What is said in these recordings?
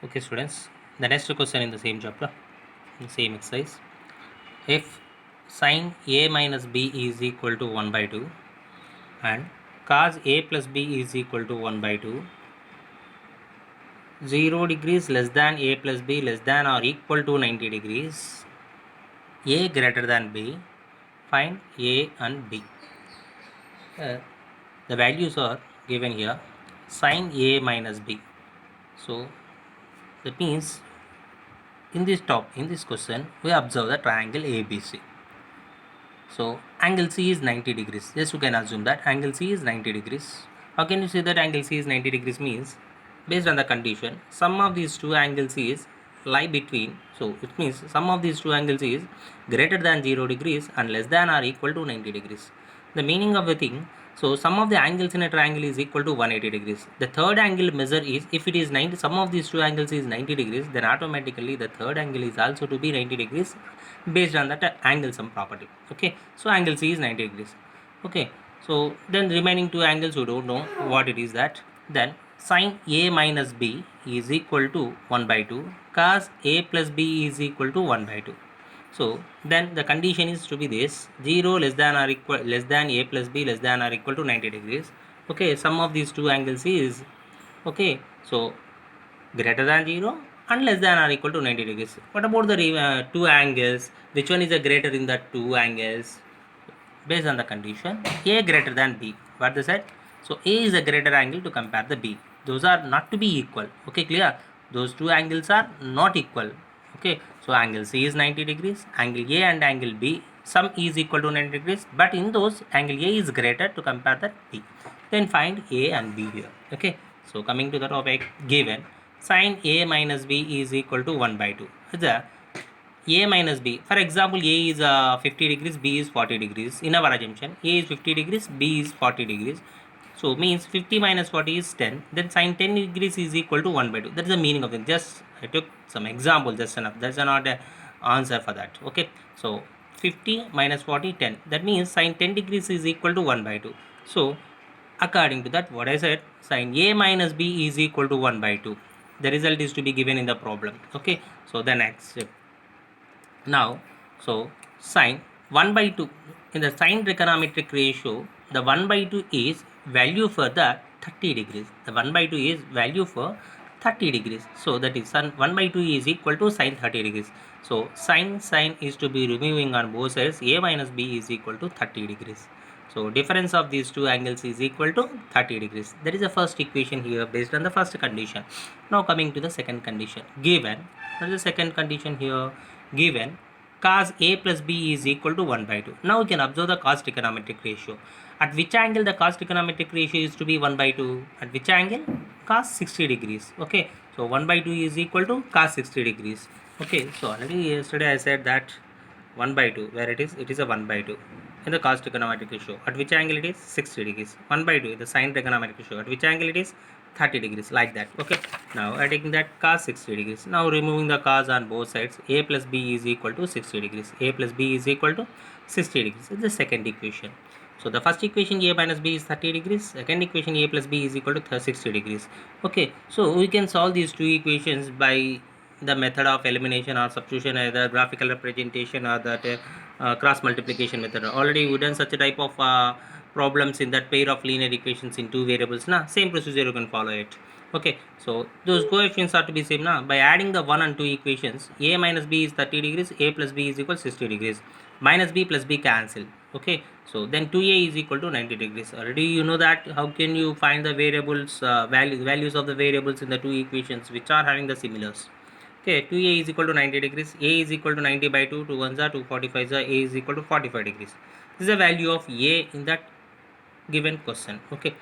Okay, students, the next question in the same chapter, the same exercise. If sine a minus b is equal to 1 by 2 and cos a plus b is equal to 1 by 2, 0 degrees less than a plus b less than or equal to 90 degrees, a greater than b, find a and b. The values are given here, sine a minus b. So that means in this question we observe the triangle ABC. So angle C is 90 degrees. Yes, you can assume that angle C is 90 degrees. How can you say that angle C is 90 degrees? Means based on the condition, sum of these two angles is lie between. So it means sum of these two angles is greater than 0 degrees and less than or equal to 90 degrees. The meaning of the thing, so sum of the angles in a triangle is equal to 180 degrees. The third angle measure is, if it is 90, sum of these two angles is 90 degrees, then automatically the third angle is also to be 90 degrees based on that angle sum property. Okay, so angle C is 90 degrees. Okay, so then remaining two angles we don't know what it is that. Then sine A minus B is equal to 1 by 2, cos A plus B is equal to 1 by 2. So then the condition is to be this: 0 less than or equal less than a plus b less than or equal to 90 degrees. Okay, sum of these two angles is, okay, so greater than 0 and less than or equal to 90 degrees. What about the two angles? Which one is a greater in the two angles? Based on the condition, a greater than b. What they said? So a is a greater angle to compare the b. Those are not to be equal. Okay, clear? Those two angles are not equal. Okay, so angle C is 90 degrees, angle A and angle B, sum is equal to 90 degrees, but in those angle A is greater to compare that B. Then find A and B here. Okay, so coming to the topic given, sine A minus B is equal to 1 by 2. The a minus b, for example, a is 50 degrees, b is 40 degrees. In our assumption, a is 50 degrees, b is 40 degrees. So means 50 minus 40 is 10. Then sine 10 degrees is equal to 1 by 2. That is the meaning of it. Just I took some example, just enough. That's not an answer for that. Okay, so 50 minus 40, 10. That means sine 10 degrees is equal to 1 by 2. So according to that, what I said, sine a minus b is equal to 1 by 2. The result is to be given in the problem. Okay, so the next step. Now, so sine 1 by 2, in the sine trigonometric ratio, the 1 by 2 is value for the 30 degrees. The 1 by 2 is value for 30 degrees. So that is 1 by 2 is equal to sine 30 degrees. So sine is to be removing on both sides. A minus b is equal to 30 degrees. So difference of these two angles is equal to 30 degrees. That is the first equation here based on the first condition. Now coming to the second condition. Given, what is the second condition here? Given cos A plus B is equal to 1 by 2. Now we can observe the cos trigonometric ratio. At which angle the cos trigonometric ratio is to be 1 by 2? At which angle? Cos 60 degrees. Okay, so 1 by 2 is equal to cos 60 degrees. Okay, so already yesterday I said that 1 by 2, where it is a 1 by 2 in the cos trigonometric ratio. At which angle it is? 60 degrees. 1 by 2 is the sine trigonometric ratio. At which angle it is? 30 degrees, like that. Okay, now I taking that cos 60 degrees. Now removing the cos on both sides, a plus b is equal to 60 degrees. A plus b is equal to 60 degrees. This is the second equation. So the first equation, a minus b is 30 degrees. Second equation, a plus b is equal to 60 degrees. Okay, so we can solve these two equations by the method of elimination or substitution, either graphical representation or that cross multiplication method. Already we done such a type of problems in that pair of linear equations in two variables. Now same procedure you can follow it. Okay, so those coefficients are to be same. Now by adding the 1 and 2 equations, a minus b is 30 degrees, a plus b is equal to 60 degrees, minus b plus b cancel. Okay, so then 2a is equal to 90 degrees. Already you know that. How can you find the variables values of the variables in the two equations which are having the similars? Okay, 2a is equal to 90 degrees, a is equal to 90 by 2, 2 1s are 2 45s are, a is equal to 45 degrees. This is the value of a in that given question. Okay,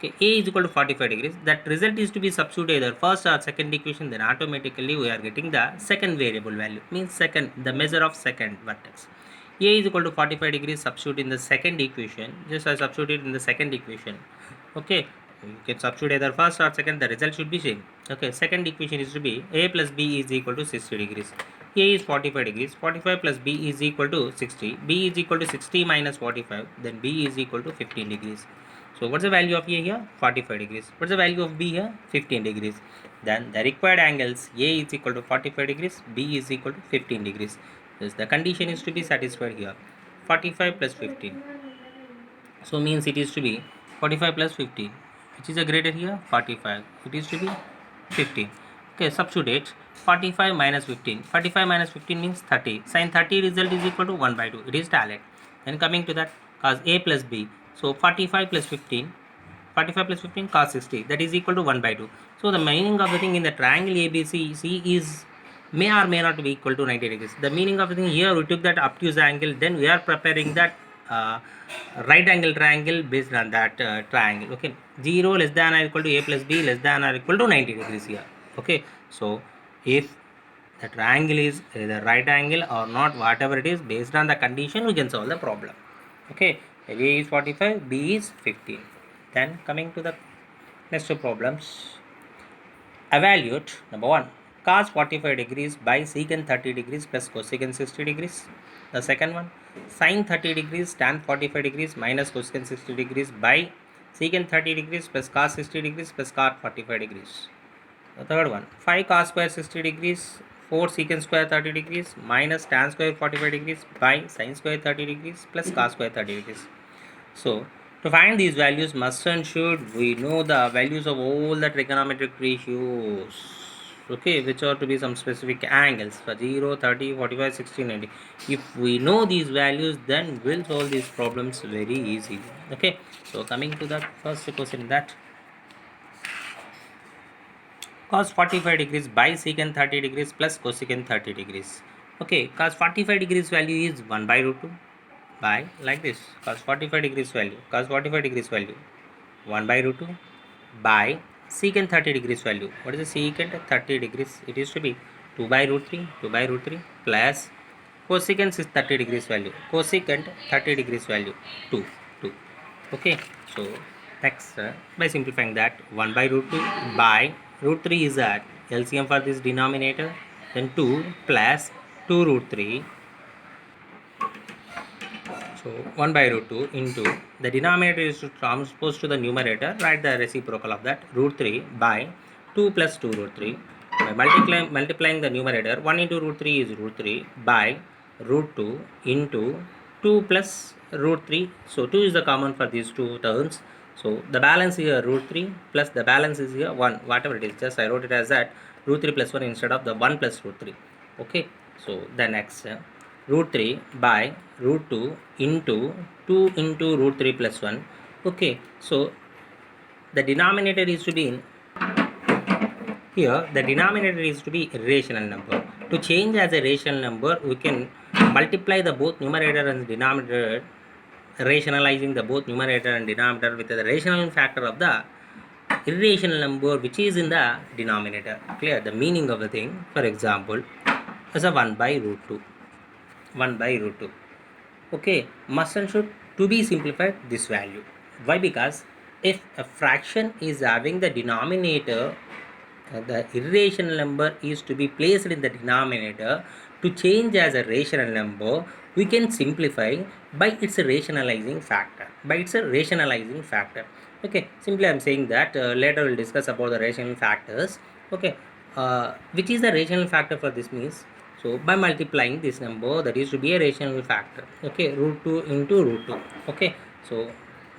a is equal to 45 degrees. That result is to be substituted either first or second equation, then automatically we are getting the second variable value, means second, the measure of second vertex. A is equal to 45 degrees, substitute in the second equation. Just I substituted in the second equation. Okay, you can substitute either first or second, the result should be same. Okay, second equation is to be a plus b is equal to 60 degrees. A is 45 degrees, 45 plus b is equal to 60, b is equal to 60 minus 45, then b is equal to 15 degrees. So what's the value of A here? 45 degrees. What's the value of B here? 15 degrees. Then the required angles A is equal to 45 degrees, B is equal to 15 degrees. Thus the condition is to be satisfied here. 45 plus 15. So means it is to be 45 plus 15. Which is the greater here? 45. It is to be 15. Okay, substitute 45 minus 15. 45 minus 15 means 30. Sin 30 result is equal to 1 by 2. It is talent. Then coming to that, cos A plus B. So 45 plus 15. 45 plus 15 cos 60, that is equal to 1 by 2. So the meaning of the thing in the triangle ABC is may or may not be equal to 90 degrees. The meaning of the thing here, we took that obtuse angle, then we are preparing that right angle triangle based on that triangle. Okay, 0 less than or equal to A plus B less than or equal to 90 degrees here. Okay, so if the triangle is either right angle or not, whatever it is, based on the condition we can solve the problem. Okay, A is 45, B is 15. Then coming to the next two problems, evaluate number 1 cos 45 degrees by secant 30 degrees plus cosecant 60 degrees. The second one, sin 30 degrees tan 45 degrees minus cosecant 60 degrees by secant 30 degrees plus cos 60 degrees plus cot 45 degrees. The third one, 5 cos square 60 degrees, 4 secant square 30 degrees minus tan square 45 degrees by sin square 30 degrees plus cos square 30 degrees. So, to find these values, must and should we know the values of all the trigonometric ratios, okay, which are to be some specific angles for 0, 30, 45, 60, 90. If we know these values, then we'll solve these problems very easily. Okay, so coming to that first question, that cos 45 degrees by secant 30 degrees plus cosecant 30 degrees. Okay, cos 45 degrees value is 1 by root 2 by, like this, cos 45 degrees value 1 by root 2 by secant 30 degrees value. What is the secant 30 degrees? It is to be 2 by root 3 plus cosecant 30 degrees value, cosecant 30 degrees value 2. Okay, so next by simplifying that, 1 by root 2 by root 3 is that LCM for this denominator, then 2 plus 2 root 3. So 1 by root 2 into the denominator is to transpose to the numerator, write the reciprocal of that, root 3 by 2 plus 2 root 3. By multiplying the numerator, 1 into root 3 is root 3 by root 2 into 2 plus root 3. So 2 is the common for these two terms. So the balance here root 3 plus the balance is here 1, whatever it is, just I wrote it as that root 3 plus 1 instead of the 1 plus root 3. Okay, so the next root 3 by root 2 into 2 into root 3 plus 1. Okay, so the denominator is to be in here, the denominator is to be a rational number. To change as a rational number, we can multiply the both numerator and denominator, rationalizing the both numerator and denominator with the rational factor of the irrational number which is in the denominator. Clear the meaning of the thing? For example, as a 1 by root 2. 1 by root 2. Okay, must and should to be simplified this value. Why? Because if a fraction is having the denominator, the irrational number is to be placed in the denominator. To change as a rational number, we can simplify by its rationalizing factor. Okay, simply I am saying that later we'll discuss about the rational factors. Okay, which is the rational factor for this means, so by multiplying this number, that is to be a rational factor. Okay, root 2 into root 2. Okay, so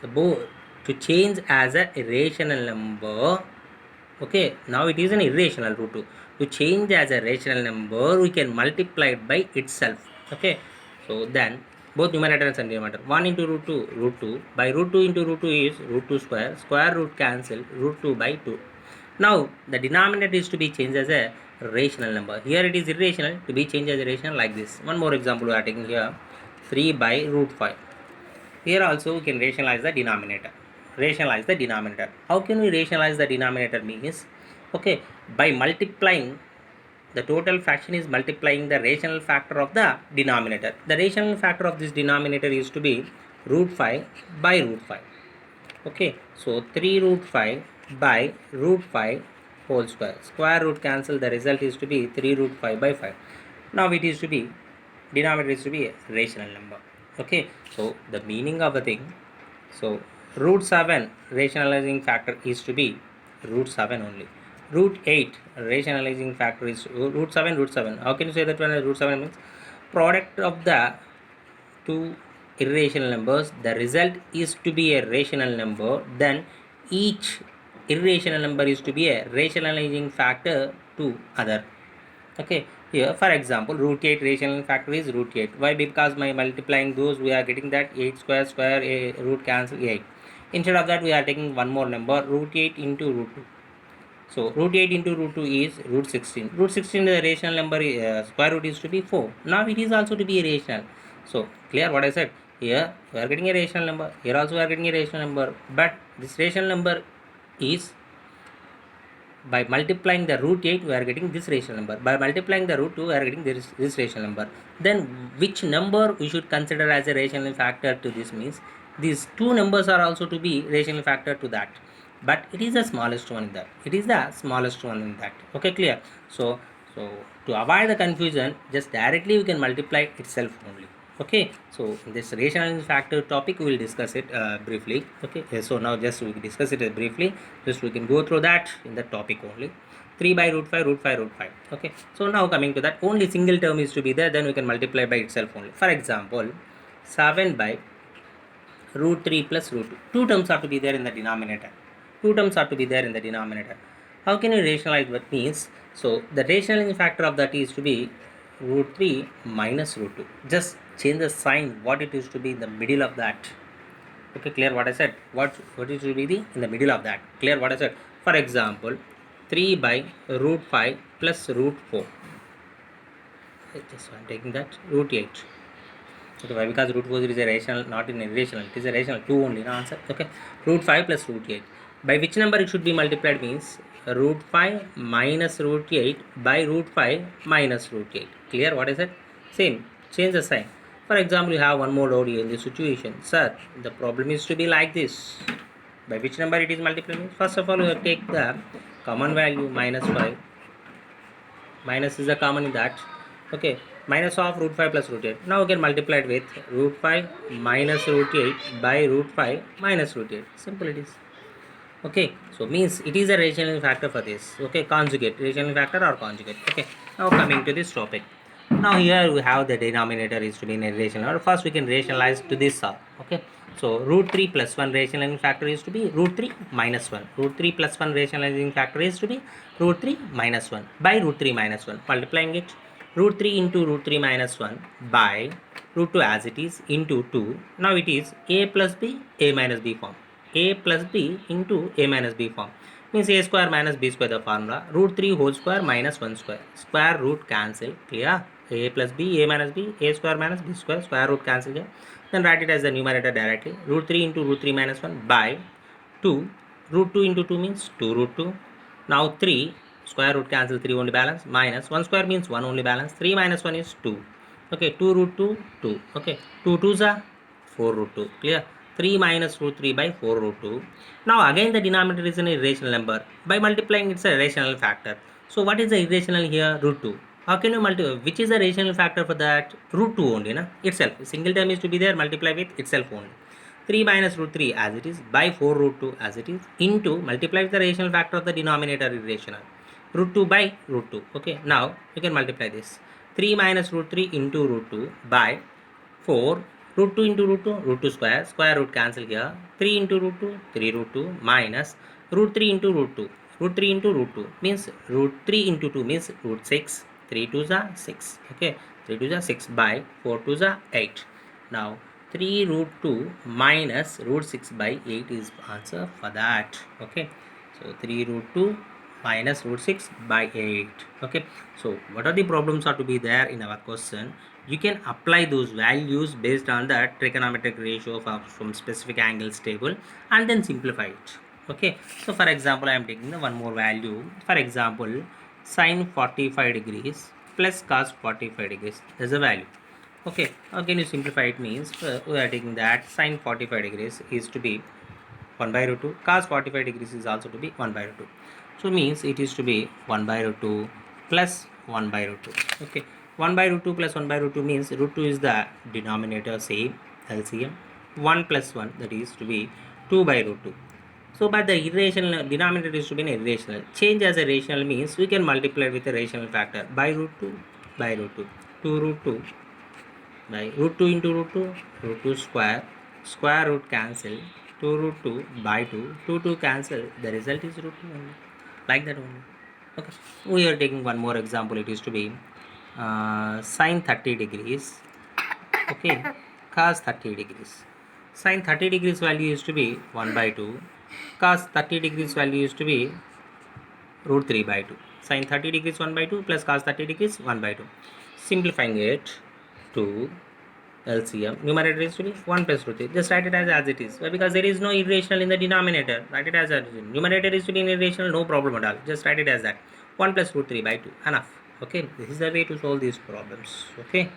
the both to change as a rational number. Okay, now it is an irrational root 2. To change as a rational number, we can multiply it by itself. Okay, so then both numerator and denominator, 1 into root 2 by root 2 into root 2 is root 2 square root cancel, root 2 by 2. Now the denominator is to be changed as a rational number. Here it is irrational, to be changed as a rational, like this. One more example we are taking here, 3 by root 5. Here also we can rationalize the denominator. How can we rationalize the denominator means, okay, by multiplying the total fraction is multiplying the rational factor of the denominator. The rational factor of this denominator is to be root 5 by root 5. Okay, so 3 root 5 by root 5 whole square. Square root cancel, the result is to be 3 root 5 by 5. Now it is to be, denominator is to be a rational number. Okay, so the meaning of the thing, so root 7 rationalizing factor is to be root 7 only. Root 8 rationalizing factor is root 7, root 7. How can you say that when root 7 means product of the two irrational numbers, the result is to be a rational number, then each irrational number is to be a rationalizing factor to other. Okay, here for example root 8 rational factor is root 8. Why? Because by multiplying those we are getting that 8 square a root cancel 8. Instead of that we are taking one more number, root 8 into root 2. So root 8 into root 2 is root 16. Root 16 the rational number square root is to be 4. Now it is also to be a rational. So clear what I said? Here we are getting a rational number. Here also we are getting a rational number. But this rational number is by multiplying the root 8 we are getting this rational number. By multiplying the root 2 we are getting this rational number. Then which number we should consider as a rational factor to this means these two numbers are also to be rational factor to that, but it is the smallest one in that. It is the smallest one in that. Okay, clear? So to avoid the confusion, just directly we can multiply itself only. Okay, so in this rational factor topic we will discuss it briefly. Okay, so now just we discuss it briefly, just we can go through that in the topic only. 3 by root 5, root 5, root 5. Okay, so now coming to that, only single term is to be there, then we can multiply by itself only. For example 7 by root 3 plus root 2. Two terms are to be there in the denominator. Two terms are to be there in the denominator. How can you rationalize what means? So the rationalizing factor of that is to be root 3 minus root 2. Just change the sign, what it is to be in the middle of that. Okay, clear what I said? What is to be the in the middle of that? Clear what I said? For example 3 by root 5 plus root 4. Just I'm taking that root 8. Okay, why? Because root 4 is a rational, not an irrational. It is a rational. 2 only, no answer. Okay, root 5 plus root 8. By which number it should be multiplied means root 5 minus root 8 by root 5 minus root 8. Clear what I said? Same. Change the sign. For example, you have one more doubt here in this situation. Sir, the problem is to be like this. By which number it is multiplied means? First of all, you take the common value minus 5. Minus is the common in that. Okay, minus of root 5 plus root 8. Now we can multiply it with root 5 minus root 8 by root 5 minus root 8. Simple it is. Okay, so means it is a rational factor for this. Okay, conjugate, rational factor or conjugate. Okay, now coming to this topic. Now here we have the denominator is to be in a rational. First we can rationalize to this. Okay, so root 3 plus 1 rationalizing factor is to be root 3 minus 1. Root 3 plus 1 rationalizing factor is to be root 3 minus 1 by root 3 minus 1. Multiplying it, root 3 into root 3 minus 1 by root 2 as it is into 2. Now it is a plus b, a minus b form. A plus b into a minus b form. Means a square minus b square the formula. Root 3 whole square minus 1 square. Square root cancel. Clear? A plus b, a minus b, a square minus b square. Square root cancel here. Then write it as the numerator directly. Root 3 into root 3 minus 1 by 2. Root 2 into 2 means 2 root 2. Now 3. Square root cancel, 3 only balance. Minus 1 square means 1 only balance. 3 minus 1 is 2. Okay, 2 root 2, 2. Okay, 2 2s are 4 root 2. Clear? 3 minus root 3 by 4 root 2. Now again the denominator is an irrational number. By multiplying it's a rational factor. So what is the irrational here? Root 2. How can you multiply? Which is the rational factor for that? Root 2 only, na? Itself. Single term is to be there, multiply with itself only. 3 minus root 3 as it is by 4 root 2 as it is into multiply with the rational factor of the denominator irrational. Root 2 by root 2. Okay, now you can multiply this. 3 minus root 3 into root 2 by 4 root 2 into root 2 square, square root cancel here, 3 into root 2, 3 root 2 minus root 3 into root 2, root 3 into root 2 means root 3 into 2 means root 6, 3 2s are 6, okay, 3 2s are 6 by 4 2s are 8. Now 3 root 2 minus root 6 by 8 is answer for that, okay. So 3 root 2 minus root 6 by 8, okay. So what are the problems are to be there in our question? You can apply those values based on the trigonometric ratio from specific angles table and then simplify it. Okay, so for example I am taking the one more value. For example sine 45 degrees plus cos 45 degrees is a value. Okay, how can you simplify it means we are taking that sine 45 degrees is to be 1 by root 2, cos 45 degrees is also to be 1 by root 2. So means it is to be 1 by root 2 plus 1 by root 2. Okay, 1 by root 2 plus 1 by root 2 means root 2 is the denominator, same LCM. 1 plus 1 that is to be 2 by root 2. So, but the irrational denominator is to be an irrational. Change as a rational means we can multiply with a rational factor by root 2 by root 2. 2 root 2 by root 2 into root 2 square root cancel, 2 root 2 by 2, 2 cancel, the result is root 2 only, like that only. Okay, we are taking one more example. It is to be sine 30 degrees, okay, cos 30 degrees. Sine 30 degrees value is to be 1 by 2, cos 30 degrees value is to be root 3 by 2. Sine 30 degrees 1 by 2 plus cos 30 degrees 1 by 2. Simplifying it to LCM, numerator is to be 1 plus root 3. Just write it as it is. Why? Because there is no irrational in the denominator. Write it as it is. Numerator is to be irrational, no problem at all. Just write it as that. 1 plus root 3 by 2. Enough. Okay. This is the way to solve these problems. Okay.